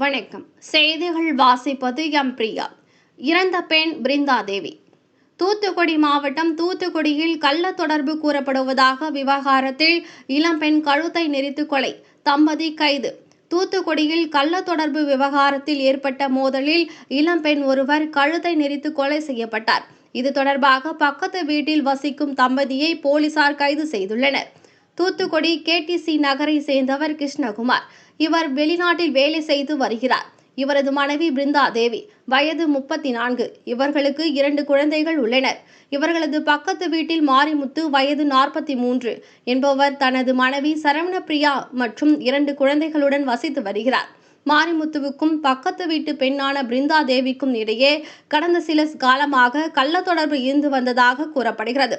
வணக்கம். செய்திகள் வாசிப்பது எம் பிரியா. இறந்த பெண் பிருந்தா தேவி. தூத்துக்குடி மாவட்டம் தூத்துக்குடியில் கள்ள தொடர்பு கூறப்படுவதாக விவகாரத்தில் இளம்பெண் கழுத்தை நெரித்து கொலை, தம்பதி கைது. தூத்துக்குடியில் கள்ள தொடர்பு விவகாரத்தில் ஏற்பட்ட மோதலில் இளம்பெண் ஒருவர் கழுத்தை நெரித்து கொலை செய்யப்பட்டார். இது தொடர்பாக பக்கத்து வீட்டில் வசிக்கும் தம்பதியை போலீசார் கைது செய்துள்ளனர். தூத்துக்குடி கேடிசி நகரை சேர்ந்தவர் கிருஷ்ணகுமார். இவர் வெளிநாட்டில் வேலை செய்து வருகிறார். இவரது மனைவி பிருந்தா தேவி, வயது 34. இவர்களுக்கு 2 குழந்தைகள் உள்ளனர். இவர்களது பக்கத்து வீட்டில் மாரிமுத்து, வயது 43 என்பவர் தனது மனைவி சரவணப்பிரியா மற்றும் 2 குழந்தைகளுடன் வசித்து வருகிறார். மாரிமுத்துவுக்கும் பக்கத்து வீட்டு பெண்ணான பிருந்தா தேவிக்கும் இடையே கடந்த சில காலமாக கள்ள தொடர்பு இருந்து வந்ததாக கூறப்படுகிறது.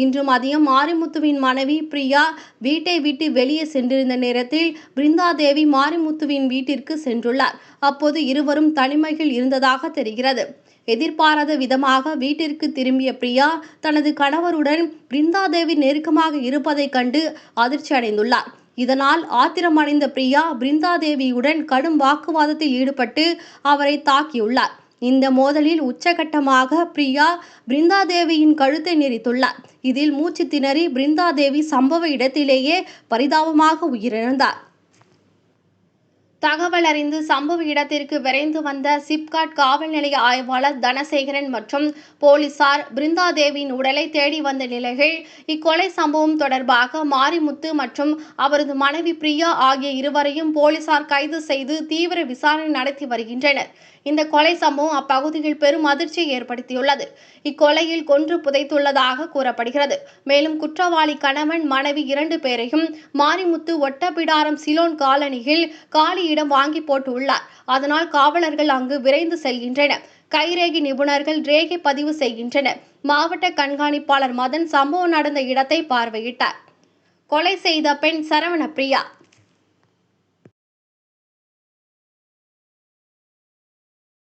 இன்று மதியம் மாரிமுத்துவின் மனைவி பிரியா வீட்டை விட்டு வெளியே சென்றிருந்த நேரத்தில் பிருந்தா தேவி மாரிமுத்துவின் வீட்டிற்கு சென்றுள்ளார். அப்போது இருவரும் தனிமையில் இருந்ததாக தெரிகிறது. எதிர்பாராத விதமாக வீட்டிற்கு திரும்பிய பிரியா தனது கணவருடன் பிருந்தா தேவி நெருக்கமாக இருப்பதைக் கண்டு அதிர்ச்சி அடைந்துள்ளார். இதனால் ஆத்திரமடைந்த பிரியா பிருந்தா தேவியுடன் கடும் வாக்குவாதத்தில் ஈடுபட்டு அவரை தாக்கியுள்ளார். இந்த மோதலில் உச்சகட்டமாக பிரியா பிருந்தா தேவியின் கழுத்தை நெரித்துள்ளார். இதில் மூச்சு திணறி பிருந்தா தேவி சம்பவ இடத்திலேயே பரிதாபமாக உயிரிழந்தார். தகவல் அறிந்து சம்பவ இடத்திற்கு விரைந்து வந்த சிப்காட் காவல் நிலைய ஆய்வாளர் தனசேகரன் மற்றும் போலீசார் பிருந்தா தேவியின் உடலை தேடி வந்த நிலையில் இக்கொலை சம்பவம் தொடர்பாக மாரிமுத்து மற்றும் அவரது மனைவி பிரியா ஆகிய இருவரையும் போலீசார் கைது செய்து தீவிர விசாரணை நடத்தி வருகின்றனர். இந்த கொலை சம்பவம் அப்பகுதியில் பெரும் அதிர்ச்சியை ஏற்படுத்தியுள்ளது. இக்கொலையில் கொன்று புதைத்துள்ளதாக கூறப்படுகிறது. மேலும் குற்றவாளி கணவன், மனைவி 2 பேரையும் மாரிமுத்து ஒட்டப்பிடாரம் சிலோன் காலனியில் காலி இடம் வாங்கி போட்டுள்ளார். அதனால் காவலர்கள் அங்கு விரைந்து செல்கின்றனர். கைரேகை நிபுணர்கள் ரேகை பதிவு செய்கின்றனர். மாவட்ட கண்காணிப்பாளர் மதன் சம்பவம் நடந்த இடத்தை பார்வையிட்டார். கொலை செய்த பெண் சரவணப்பிரியா.